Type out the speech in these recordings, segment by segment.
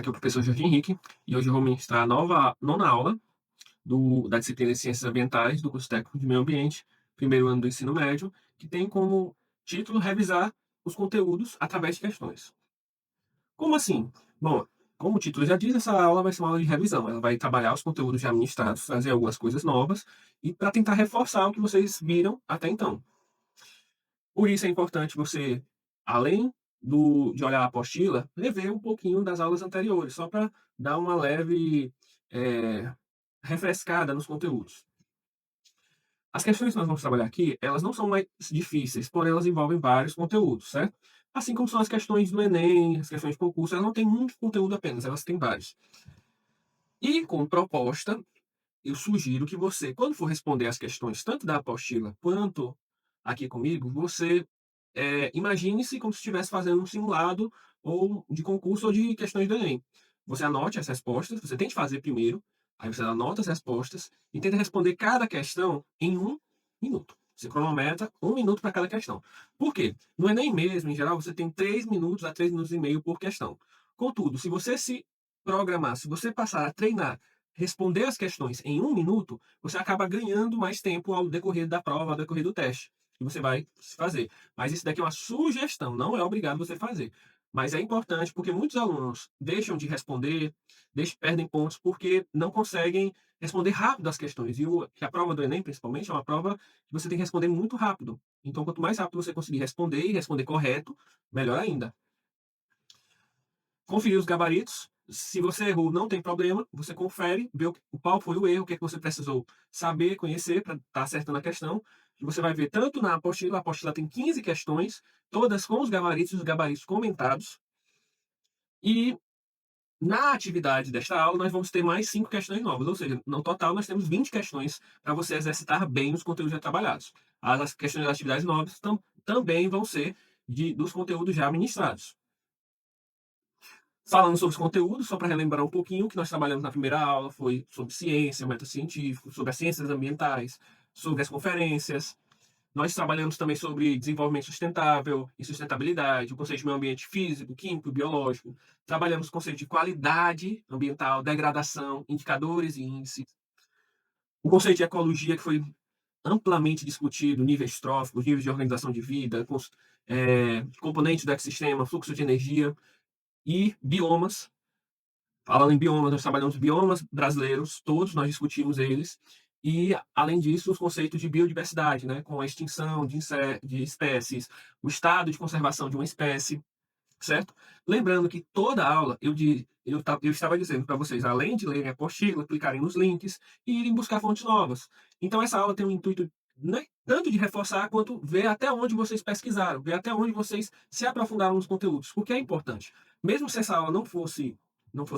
Aqui é o professor Jorge Henrique e hoje eu vou ministrar a nona aula da disciplina de Ciências Ambientais do curso técnico de Meio Ambiente, primeiro ano do ensino médio, que tem como título revisar os conteúdos através de questões. Como assim? Bom, como o título já diz, essa aula vai ser uma aula de revisão. Ela vai trabalhar os conteúdos já ministrados, trazer algumas coisas novas e para tentar reforçar o que vocês viram até então. Por isso é importante você, além de olhar a apostila, rever um pouquinho das aulas anteriores, só para dar uma leve refrescada nos conteúdos. As questões que nós vamos trabalhar aqui, elas não são mais difíceis, porém elas envolvem vários conteúdos, certo? Assim como são as questões do Enem, as questões de concurso, elas não têm muito conteúdo apenas, elas têm vários. E com proposta, eu sugiro que você, quando for responder as questões, tanto da apostila quanto aqui comigo, você imagine-se como se estivesse fazendo um simulado ou de concurso ou de questões do Enem. Você anote as respostas, você tente fazer primeiro, aí você anota as respostas e tenta responder cada questão em 1 minuto. Você cronometra 1 minuto para cada questão. Por quê? No Enem mesmo, em geral, você tem 3 minutos a 3 minutos e meio por questão. Contudo, se você se programar, se você passar a treinar responder as questões em 1 minuto, você acaba ganhando mais tempo ao decorrer da prova, ao decorrer do teste que você vai fazer. Mas isso daqui é uma sugestão, não é obrigado você fazer. Mas é importante porque muitos alunos deixam de responder, perdem pontos porque não conseguem responder rápido as questões. E a prova do Enem, principalmente, é uma prova que você tem que responder muito rápido. Então, quanto mais rápido você conseguir responder e responder correto, melhor ainda. Conferir os gabaritos. Se você errou, não tem problema. Você confere, vê qual foi o erro, o que, é que você precisou saber, conhecer para estar acertando a questão. E você vai ver tanto na apostila, a apostila tem 15 questões, todas com os gabaritos comentados. E na atividade desta aula, nós vamos ter mais 5 questões novas. Ou seja, no total, nós temos 20 questões para você exercitar bem os conteúdos já trabalhados. As questões das atividades novas também vão ser dos conteúdos já ministrados. Falando sobre os conteúdos, só para relembrar um pouquinho, o que nós trabalhamos na primeira aula foi sobre ciência, método científico, sobre as ciências ambientais, sobre as conferências. Nós trabalhamos também sobre desenvolvimento sustentável e sustentabilidade, o conceito de meio ambiente físico, químico e biológico. Trabalhamos o conceito de qualidade ambiental, degradação, indicadores e índices. O conceito de ecologia, que foi amplamente discutido, níveis tróficos, níveis de organização de vida, componentes do ecossistema, fluxo de energia e biomas. Falando em biomas, nós trabalhamos biomas brasileiros, todos nós discutimos eles, e, além disso, os conceitos de biodiversidade, né, com a extinção de espécies, o estado de conservação de uma espécie, certo? Lembrando que toda aula eu estava dizendo para vocês, além de lerem a apostila, clicarem nos links e irem buscar fontes novas. Então, essa aula tem um intuito né, tanto de reforçar quanto ver até onde vocês pesquisaram, ver até onde vocês se aprofundaram nos conteúdos, porque é importante. Mesmo se essa aula não fosse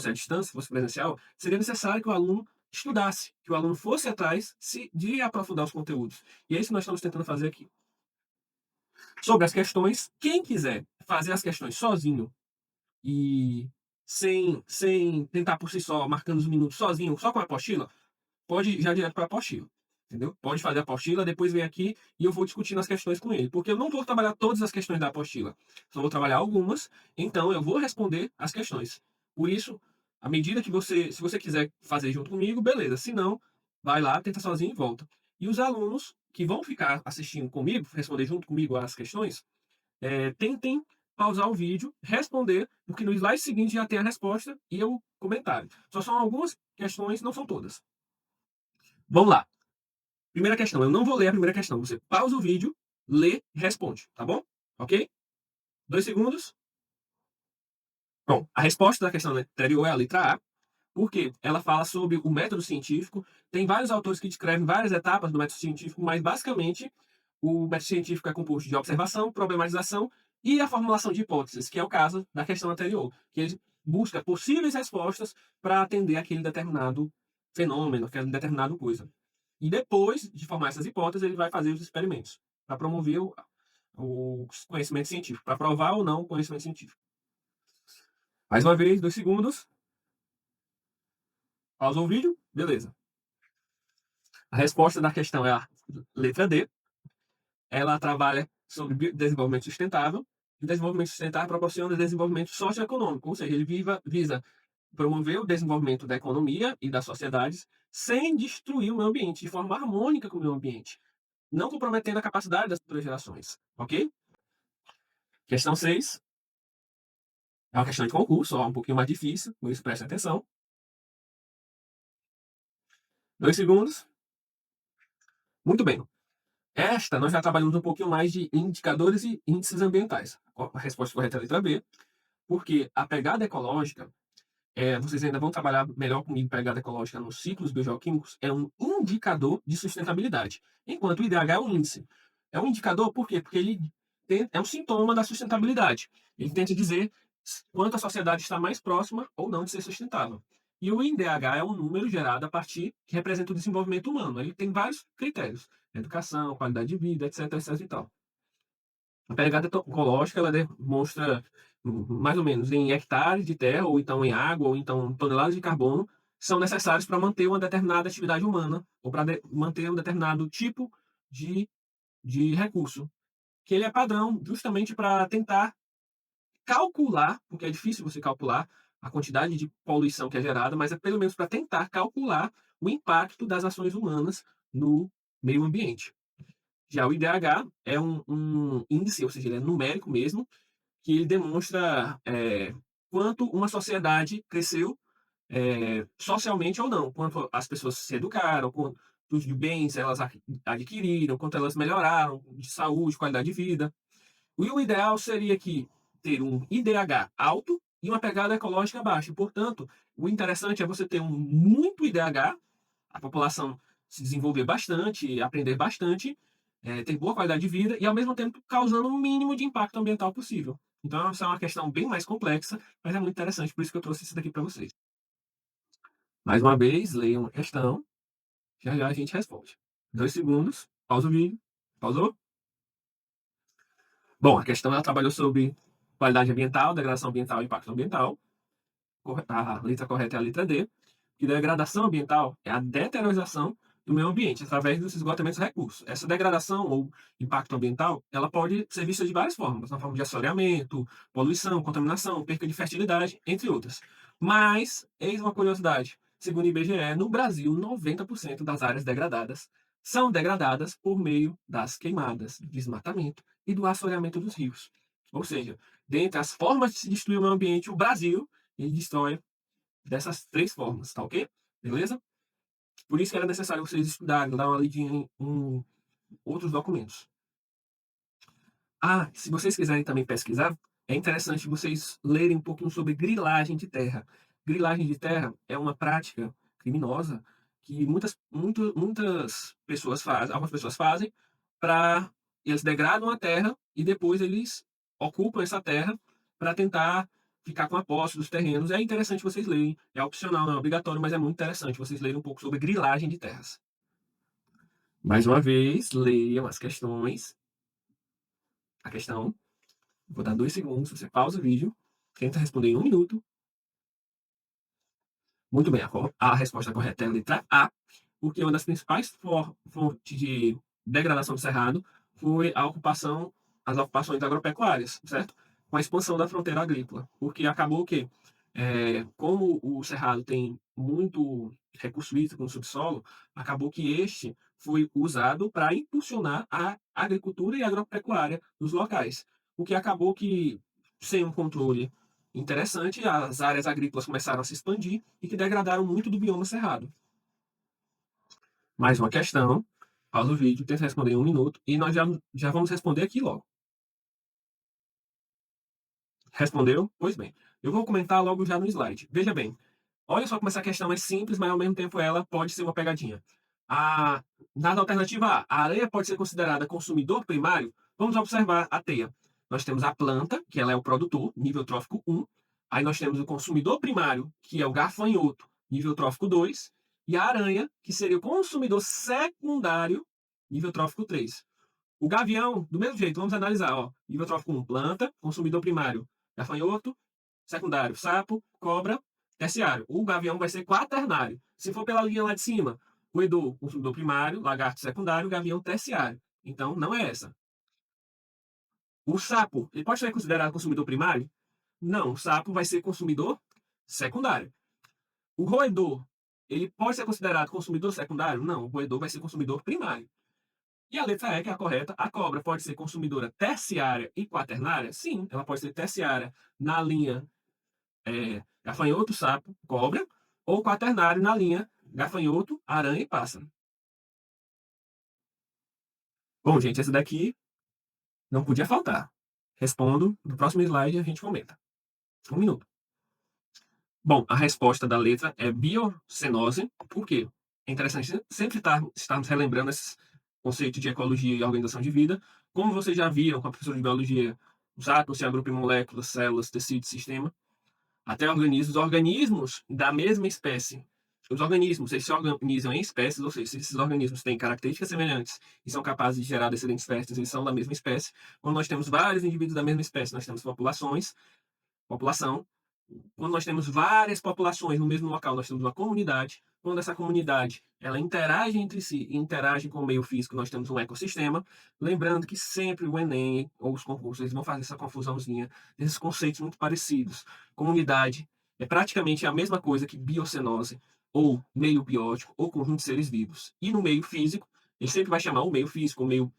à distância, fosse presencial, seria necessário que o aluno estudasse, que o aluno fosse atrás de aprofundar os conteúdos. E é isso que nós estamos tentando fazer aqui. Sobre as questões, quem quiser fazer as questões sozinho e sem tentar por si só, marcando os minutos sozinho, só com a apostila, pode ir já direto para a apostila. Entendeu? Pode fazer a apostila, depois vem aqui e eu vou discutindo as questões com ele. Porque eu não vou trabalhar todas as questões da apostila. Só vou trabalhar algumas, então eu vou responder as questões. Por isso, à medida que se você quiser fazer junto comigo, beleza. Se não, vai lá, tenta sozinho e volta. E os alunos que vão ficar assistindo comigo, responder junto comigo as questões, tentem pausar o vídeo, responder, porque no slide seguinte já tem a resposta e o comentário. Só são algumas questões, não são todas. Vamos lá. Primeira questão. Eu não vou ler a primeira questão. Você pausa o vídeo, lê e responde, tá bom? Ok? 2 segundos. Bom, a resposta da questão anterior é a letra A, porque ela fala sobre o método científico. Tem vários autores que descrevem várias etapas do método científico, mas basicamente o método científico é composto de observação, problematização e a formulação de hipóteses, que é o caso da questão anterior, que ele busca possíveis respostas para atender aquele determinado fenômeno, aquela determinada coisa. E depois de formar essas hipóteses, ele vai fazer os experimentos para promover o conhecimento científico, para provar ou não o conhecimento científico. Mais uma vez, 2 segundos. Pausa o vídeo. Beleza. A resposta da questão é a letra D. Ela trabalha sobre desenvolvimento sustentável. E desenvolvimento sustentável proporciona desenvolvimento socioeconômico, ou seja, ele visa promover o desenvolvimento da economia e das sociedades sem destruir o meio ambiente, de forma harmônica com o meio ambiente, não comprometendo a capacidade das futuras gerações, ok? Questão 6 é uma questão de concurso, ó, um pouquinho mais difícil, por isso preste atenção. 2 segundos. Muito bem. Esta, nós já trabalhamos um pouquinho mais de indicadores e índices ambientais. A resposta correta é a letra B, porque a pegada ecológica, vocês ainda vão trabalhar melhor comigo, pegada ecológica nos ciclos biogeoquímicos, é um indicador de sustentabilidade, enquanto o IDH é um índice. É um indicador por quê? Porque ele é um sintoma da sustentabilidade. Ele tenta dizer quanto a sociedade está mais próxima ou não de ser sustentável. E o IDH é um número gerado a partir que representa o desenvolvimento humano. Ele tem vários critérios: educação, qualidade de vida, etc, etc e tal. A pegada ecológica, ela demonstra mais ou menos em hectares de terra, ou então em água, ou então toneladas de carbono, são necessários para manter uma determinada atividade humana, ou para manter um determinado tipo de, de recurso. Que ele é padrão justamente para tentar calcular, porque é difícil você calcular a quantidade de poluição que é gerada, mas é pelo menos para tentar calcular o impacto das ações humanas no meio ambiente. Já o IDH é um índice, ou seja, ele é numérico mesmo, que ele demonstra quanto uma sociedade cresceu socialmente ou não, quanto as pessoas se educaram, quantos de bens elas adquiriram, quanto elas melhoraram de saúde, qualidade de vida. E o ideal seria que ter um IDH alto e uma pegada ecológica baixa. Portanto, o interessante é você ter um muito IDH, a população se desenvolver bastante, aprender bastante, ter boa qualidade de vida e, ao mesmo tempo, causando o mínimo de impacto ambiental possível. Então, essa é uma questão bem mais complexa, mas é muito interessante, por isso que eu trouxe isso daqui para vocês. Mais uma vez, leiam a questão, já já a gente responde. 2 segundos, pausa o vídeo. Pausou? Bom, a questão ela trabalhou sobre qualidade ambiental, degradação ambiental e impacto ambiental. A letra correta é a letra D, que degradação ambiental é a deteriorização do meio ambiente através dos esgotamentos de recursos. Essa degradação ou impacto ambiental, ela pode ser vista de várias formas, na forma de assoreamento, poluição, contaminação, perca de fertilidade, entre outras. Mas, eis uma curiosidade, segundo o IBGE, no Brasil, 90% das áreas degradadas são degradadas por meio das queimadas, desmatamento e do assoreamento dos rios. Ou seja, dentre as formas de se destruir o meio ambiente, o Brasil ele destrói dessas 3 formas, tá ok? Beleza? Por isso que era necessário vocês estudarem, dar uma lidinha em outros documentos. Ah, se vocês quiserem também pesquisar, é interessante vocês lerem um pouquinho sobre grilagem de terra. Grilagem de terra é uma prática criminosa que muitas pessoas fazem, algumas pessoas fazem, para eles degradam a terra e depois eles ocupam essa terra para tentar ficar com a posse dos terrenos. É interessante vocês lerem, é opcional, não é obrigatório, mas é muito interessante vocês lerem um pouco sobre grilagem de terras. Mais uma vez, leiam as questões. A questão. Vou dar 2 segundos, você pausa o vídeo, tenta responder em 1 minuto. Muito bem, a resposta correta é a letra A, porque uma das principais fontes de degradação do cerrado foi as ocupações agropecuárias, certo? Com a expansão da fronteira agrícola, porque acabou que, como o cerrado tem muito recurso hídrico no subsolo, acabou que este foi usado para impulsionar a agricultura e a agropecuária nos locais, o que acabou que, sem um controle interessante, as áreas agrícolas começaram a se expandir e que degradaram muito do bioma cerrado. Mais uma questão, pausa o vídeo, tenta responder em 1 minuto e nós já vamos responder aqui logo. Respondeu? Pois bem. Eu vou comentar logo já no slide. Veja bem, olha só como essa questão é simples, mas ao mesmo tempo ela pode ser uma pegadinha. Na alternativa A areia pode ser considerada consumidor primário? Vamos observar a teia. Nós temos a planta, que ela é o produtor, nível trófico 1. Aí nós temos o consumidor primário, que é o gafanhoto, nível trófico 2. E a aranha, que seria o consumidor secundário, nível trófico 3. O gavião, do mesmo jeito, vamos analisar. Ó, nível trófico 1, planta, consumidor primário, gafanhoto, secundário, sapo, cobra, terciário. O gavião vai ser quaternário. Se for pela linha lá de cima, roedor, consumidor primário, lagarto secundário, gavião terciário. Então, não é essa. O sapo, ele pode ser considerado consumidor primário? Não, o sapo vai ser consumidor secundário. O roedor, ele pode ser considerado consumidor secundário? Não, o roedor vai ser consumidor primário. E a letra E, que é a correta, a cobra pode ser consumidora terciária e quaternária? Sim, ela pode ser terciária na linha gafanhoto, sapo, cobra, ou quaternário na linha gafanhoto, aranha e pássaro. Bom, gente, esse daqui não podia faltar. Respondo no próximo slide e a gente comenta. Um minuto. Bom, a resposta da letra é biocenose. Por quê? É interessante sempre estarmos relembrando esses conceitos de ecologia e organização de vida. Como vocês já viram com a professora de biologia, os átomos se agrupam em moléculas, células, tecidos, sistema, até organismos. Organismos da mesma espécie. Os organismos, eles se organizam em espécies, ou seja, se esses organismos têm características semelhantes e são capazes de gerar descendentes férteis, eles são da mesma espécie. Quando nós temos vários indivíduos da mesma espécie, nós temos população. Quando nós temos várias populações no mesmo local, nós temos uma comunidade. Quando essa comunidade ela interage entre si e interage com o meio físico, nós temos um ecossistema. Lembrando que sempre o Enem ou os concursos eles vão fazer essa confusãozinha desses conceitos muito parecidos. Comunidade é praticamente a mesma coisa que biocenose, ou meio biótico, ou conjunto de seres vivos. E no meio físico, ele sempre vai chamar o meio físico, o meio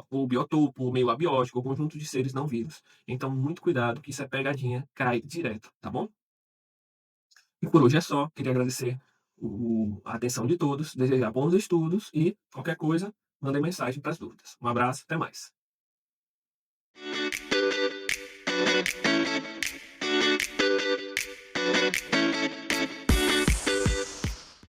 ou biotopo, ou meio abiótico, ou conjunto de seres não vivos. Então, muito cuidado, que isso é pegadinha, cai direto, tá bom? E por hoje é só. Queria agradecer a atenção de todos, desejar bons estudos e qualquer coisa, mandem mensagem para as dúvidas. Um abraço, até mais.